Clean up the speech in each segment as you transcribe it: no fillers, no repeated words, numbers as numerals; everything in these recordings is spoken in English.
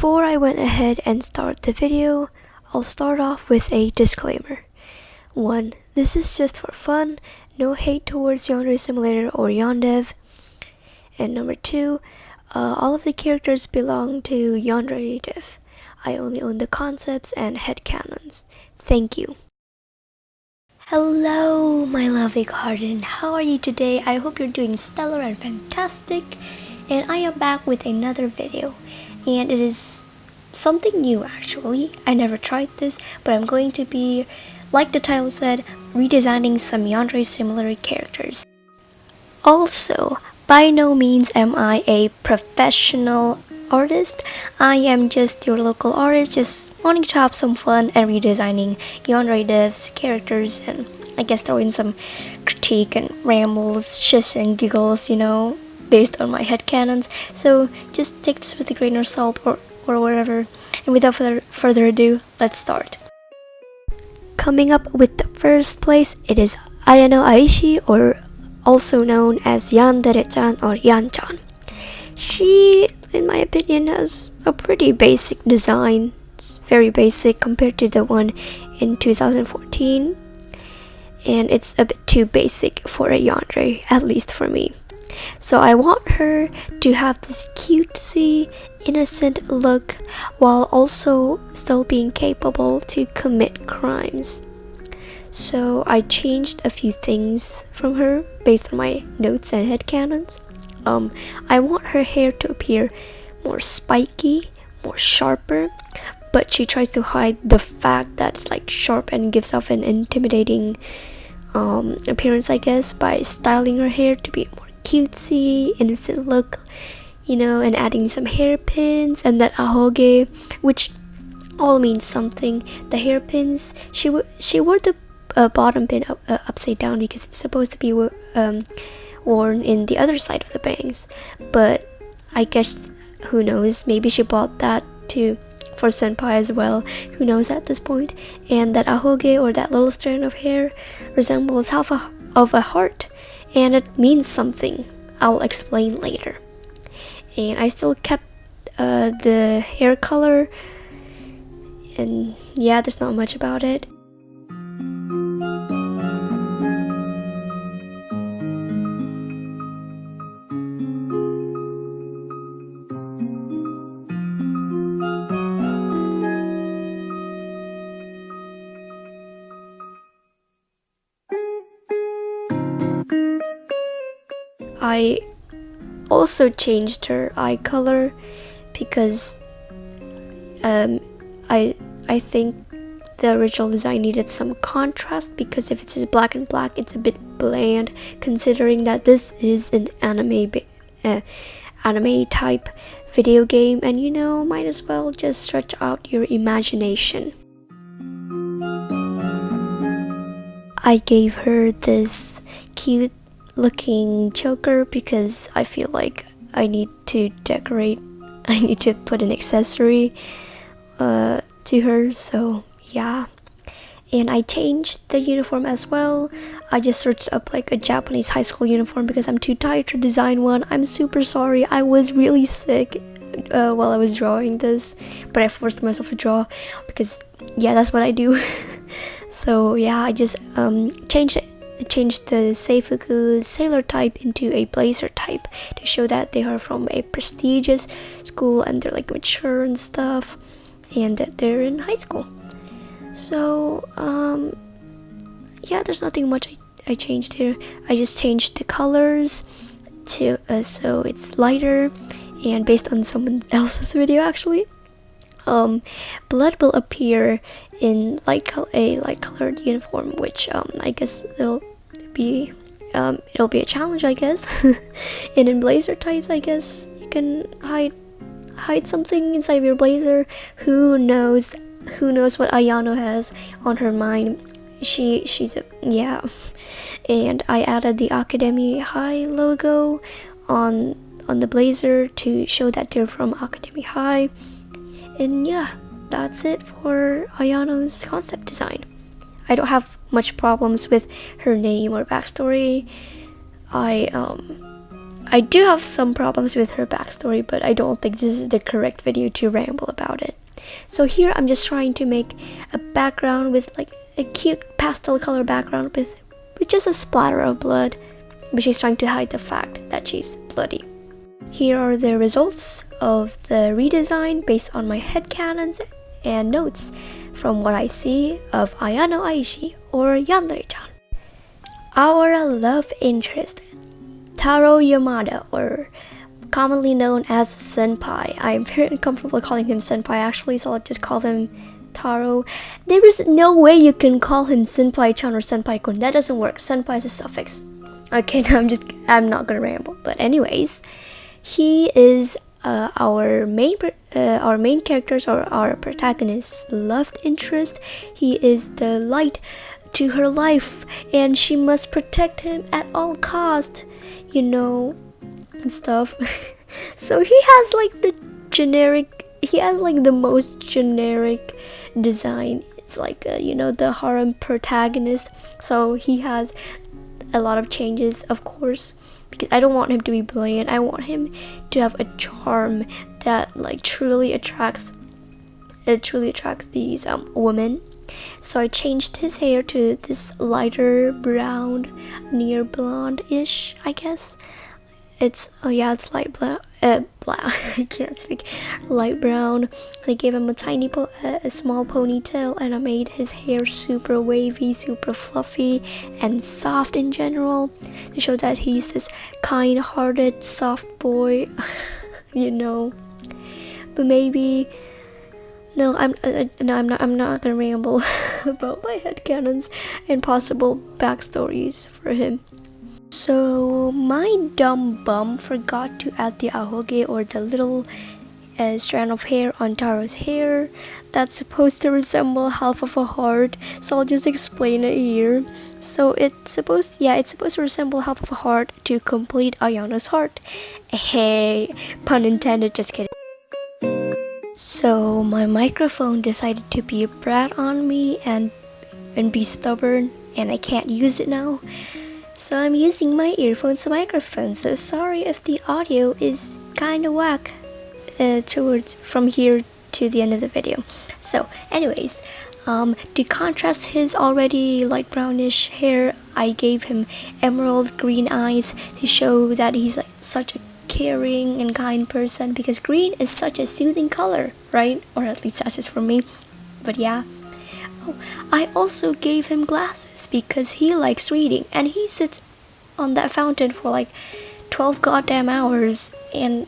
Before I went ahead and start the video, I'll start off with a disclaimer. 1. This is just for fun, no hate towards Yandere Simulator or Yandev. And number 2, all of the characters belong to Yandere Dev. I only own the concepts and headcanons. Thank you. Hello, my lovely garden. How are you today? I hope you're doing stellar and fantastic. And I am back with another video. And it is something new actually. I never tried this, but I'm going to be, like the title said, redesigning some Yandere Simulator characters. Also, by no means am I a professional artist. I am just your local artist, just wanting to have some fun and redesigning Yandere Dev's characters, and I guess throw in some critique and rambles, shits and giggles, based on my headcanons. So just take this with a grain of salt or whatever. And without further ado, let's start. Coming up with the first place, it is Ayano Aishi, or also known as Yandere-chan or Yan-chan. She, in my opinion, has a pretty basic design. It's very basic compared to the one in 2014. And it's a bit too basic for a yandere, at least for me. So I want her to have this cutesy, innocent look while also still being capable to commit crimes. So I changed a few things from her based on my notes and headcanons. I want her hair to appear more spiky, more sharper, but she tries to hide the fact that it's like sharp and gives off an intimidating appearance, I guess, by styling her hair to be more cutesy, innocent look, and adding some hairpins and that ahoge, which all means something. The hairpins, she wore the bottom pin upside down because it's supposed to be worn in the other side of the bangs, but I guess, who knows, maybe she bought that for Senpai as well, who knows at this point. And that ahoge, or that little strand of hair, resembles half of a heart, and it means something. I'll explain later. And I still kept the hair color, and yeah, there's not much about it. I also changed her eye color because I think the original design needed some contrast, because if it's just black and black, it's a bit bland, considering that this is an anime type video game, and might as well just stretch out your imagination. I gave her this cute looking choker because I feel like I need to decorate. I need to put an accessory to her, so yeah. And I changed the uniform as well. I just searched up like a Japanese high school uniform because I'm too tired to design one. I'm super sorry. I was really sick while I was drawing this, but I forced myself to draw because yeah, that's what I do. So yeah, I just changed the Seifuku sailor type into a blazer type to show that they are from a prestigious school and they're like mature and stuff, and that they're in high school. So yeah, there's nothing much I changed here. I just changed the colors to so it's lighter, and based on someone else's video actually. Blood will appear in a light colored uniform, which I guess it'll be a challenge, I guess. And in blazer types, I guess you can hide something inside of your blazer. Who knows what Ayano has on her mind. She's yeah. And I added the Academy High logo on the blazer to show that they're from Academy High. And yeah, that's it for Ayano's concept design. I don't have much problems with her name or backstory. I I do have some problems with her backstory, but I don't think this is the correct video to ramble about it. So here I'm just trying to make a background with like a cute pastel color background with just a splatter of blood, but she's trying to hide the fact that she's bloody. Here are the results of the redesign based on my headcanons and notes from what I see of Ayano Aishi or Yandere-chan. Our love interest, Taro Yamada, or commonly known as Senpai. I'm very uncomfortable calling him Senpai actually, so I'll just call him Taro. There is no way you can call him Senpai-chan or Senpai-kun. That doesn't work. Senpai is a suffix. Okay, I'm not gonna ramble. But anyways, he is our main characters or our protagonist's love interest. He is the light to her life, and she must protect him at all cost, you know, and stuff. So he has like the most generic design. It's like the harem protagonist, so he has a lot of changes, of course, because I don't want him to be bland. I want him to have a charm that like truly attracts these women. So I changed his hair to this lighter brown, near blonde-ish, I guess. It's light brown. I can't speak. Light brown. I gave him a small ponytail, and I made his hair super wavy, super fluffy, and soft in general, to show that he's this kind-hearted, soft boy, But maybe. No, I'm not gonna ramble about my headcanons and possible backstories for him. So my dumb bum forgot to add the ahoge, or the little strand of hair on Taro's hair that's supposed to resemble half of a heart. So I'll just explain it here. So it's supposed to resemble half of a heart to complete Ayana's heart. Hey, pun intended, just kidding. So my microphone decided to be a brat on me and be stubborn, and I can't use it now. So I'm using my earphones microphone. So sorry if the audio is kind of whack from here to the end of the video. So anyways, to contrast his already light brownish hair, I gave him emerald green eyes to show that he's like such a caring and kind person, because green is such a soothing color, right? Or at least that's just for me. But yeah. Oh, I also gave him glasses because he likes reading, and he sits on that fountain for like 12 goddamn hours and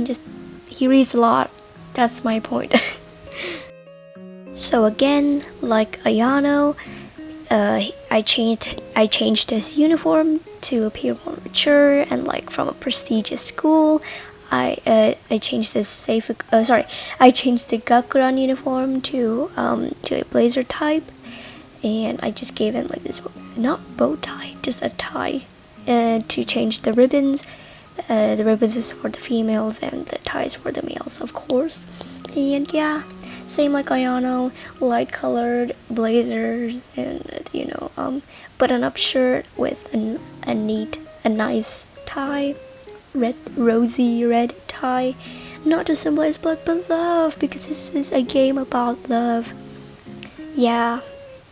just he reads a lot. That's my point. So again, like Ayano, I changed his uniform to appear more mature and like from a prestigious school. I changed this I changed the Gakuran uniform to a blazer type, and I just gave him like this, not bow tie, just a tie, to change the ribbons. The ribbons is for the females and the ties for the males, of course. And yeah, same like Ayano, light colored blazers and button-up shirt with a nice tie. Rosy red tie, not to symbolize blood but love, because this is a game about love. Yeah,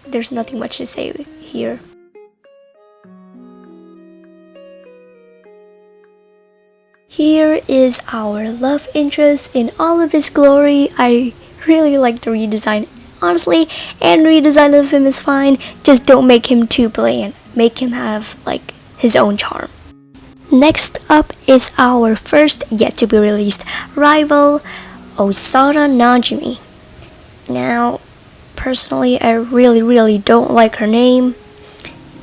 there's nothing much to say here. Here is our love interest in all of his glory. I really like the redesign, honestly, and redesign of him is fine, just don't make him too bland. Make him have like his own charm. Next up is our first yet to be released rival, Osana Najimi. Now, personally, I really don't like her name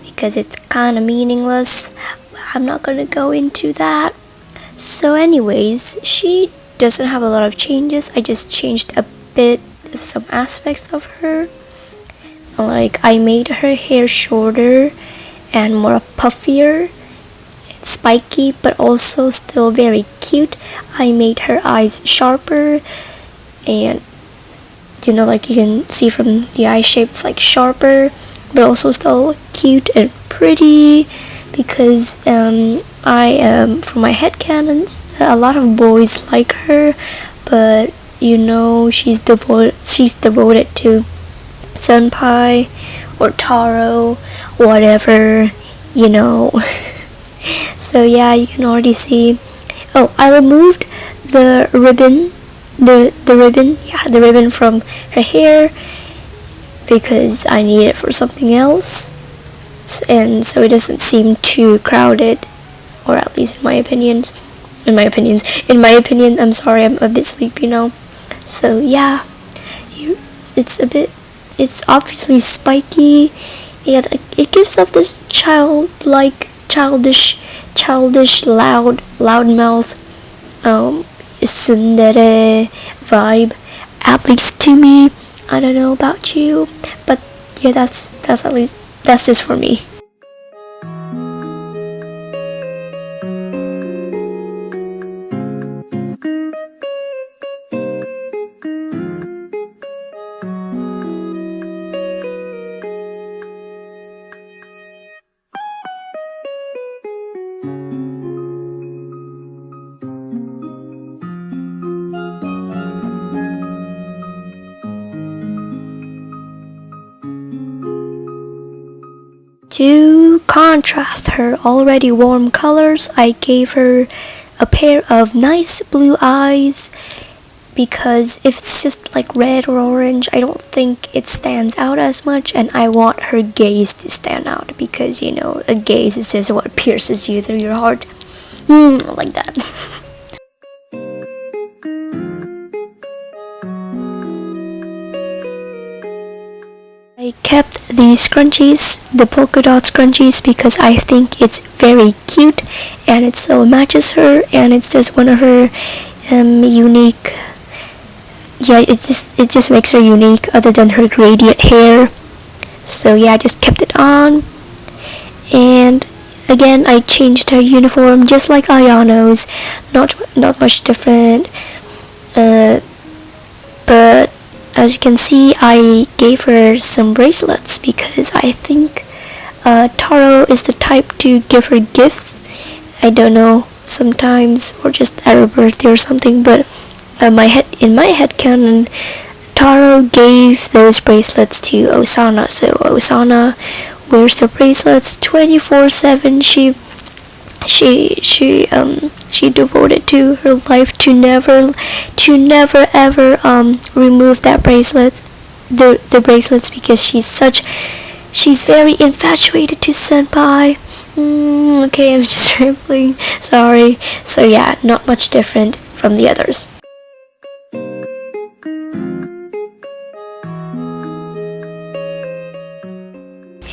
because it's kind of meaningless. I'm not gonna go into that. So anyways, she doesn't have a lot of changes. I just changed a bit of some aspects of her. Like, I made her hair shorter and more puffier, spiky, but also still very cute. I made her eyes sharper, and like you can see from the eye shape, it's like sharper, but also still cute and pretty, because for my headcanons, a lot of boys like her, but you know, she's devoted to Senpai or Taro, whatever, you know. So yeah, you can already see. Oh, I removed the ribbon, the ribbon from her hair because I need it for something else, and so it doesn't seem too crowded, or at least in my opinion. I'm sorry, I'm a bit sleepy now. So yeah, it's obviously spiky, and it gives off this childish, loudmouth, tsundere vibe, at least to me. I don't know about you, but yeah, that's just for me. To contrast her already warm colors, I gave her a pair of nice blue eyes, because if it's just like red or orange, I don't think it stands out as much, and I want her gaze to stand out, because you know, a gaze is just what pierces you through your heart. Like that. I kept these scrunchies, the polka dot scrunchies, because I think it's very cute, and it so matches her, and it's just one of her unique. Yeah, it just makes her unique, other than her gradient hair. So yeah, I just kept it on, and again I changed her uniform just like Ayano's, not much different, but as you can see, I gave her some bracelets because I think Taro is the type to give her gifts. I don't know, sometimes, or just at her birthday or something, but in my headcanon, Taro gave those bracelets to Osana, so Osana wears the bracelets 24/7. She devoted to her life to never ever remove that the bracelets, because she's very infatuated to Senpai. Okay, I'm just rambling, sorry. So yeah, not much different from the others.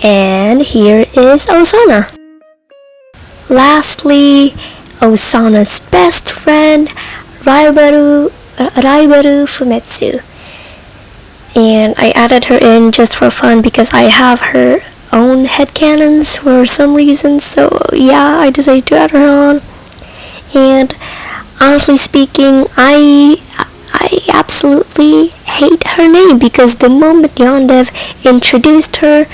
And here is Osana. Lastly, Osana's best friend, Raibaru Fumetsu. And I added her in just for fun because I have her own headcanons for some reason, so yeah, I decided to add her on. And honestly speaking, I absolutely hate her name, because the moment Yandere introduced her,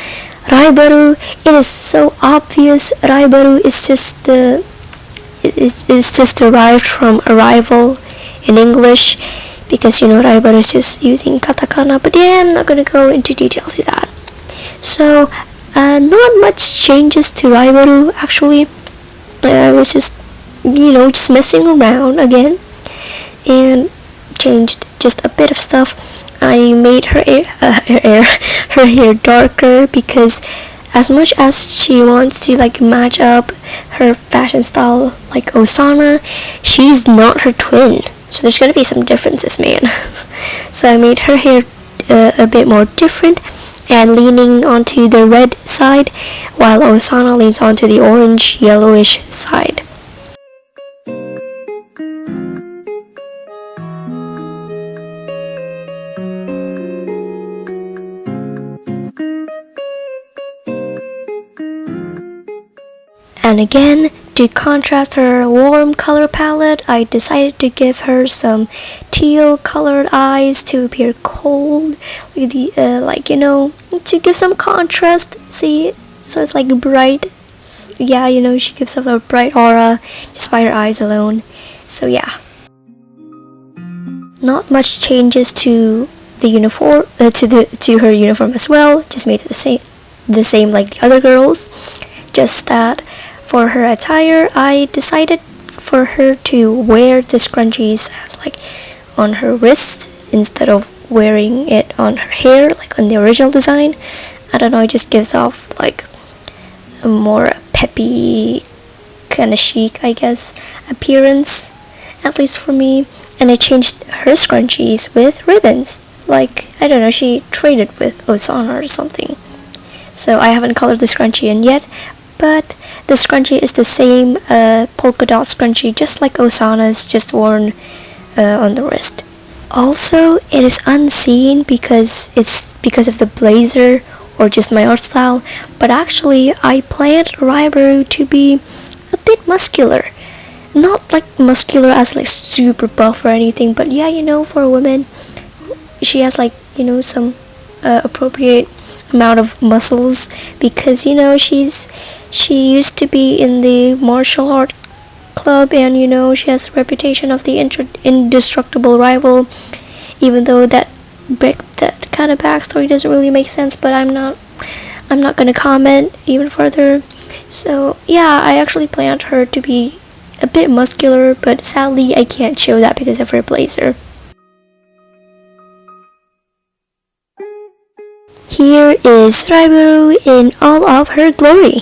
Raibaru, it is so obvious. Raibaru is just derived from arrival in English, because you know, Raibaru is just using katakana, but yeah, I'm not gonna go into details with that. So not much changes to Raibaru actually. I was just messing around again and changed just a bit of stuff. I made her hair darker, because as much as she wants to like match up her fashion style like Osana, she's not her twin, so there's gonna be some differences, man. So I made her hair a bit more different and leaning onto the red side, while Osana leans onto the orange yellowish side. And again, to contrast her warm color palette, I decided to give her some teal colored eyes to appear cold, to give some contrast. See, so it's like bright Yeah, you know, she gives off a bright aura just by her eyes alone. So yeah, not much changes to the uniform, to her uniform as well. Just made it the same like the other girls. Just that for her attire, I decided for her to wear the scrunchies as like on her wrist instead of wearing it on her hair like on the original design. I don't know, it just gives off like a more peppy, kind of chic, I guess, appearance, at least for me. And I changed her scrunchies with ribbons. Like, I don't know, she traded with Osana or something. So I haven't colored the scrunchie in yet, but the scrunchie is the same polka dot scrunchie, just like Osana's, just worn on the wrist. Also, it is unseen because of the blazer or just my art style, but actually I planned Raibaru to be a bit muscular. Not like muscular as like super buff or anything, but yeah, you know, for a woman, she has like, you know, some appropriate amount of muscles, because you know she used to be in the martial art club, and you know she has a reputation of the indestructible rival, even though that kind of backstory doesn't really make sense, but I'm not gonna comment even further. So yeah, I actually planned her to be a bit muscular, but sadly I can't show that because of her blazer. Here is Raibaru in all of her glory.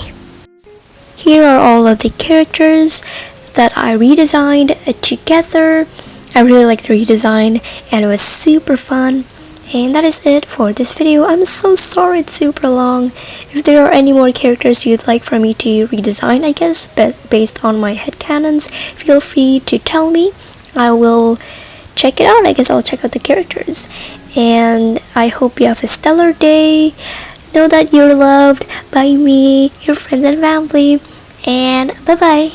Here are all of the characters that I redesigned together. I really liked the redesign and it was super fun. And that is it for this video. I'm so sorry it's super long. If there are any more characters you'd like for me to redesign, I guess, based on my headcanons, feel free to tell me. I will check it out. I guess I'll check out the characters. And I hope you have a stellar day. Know that you're loved by me, your friends and family. And bye bye.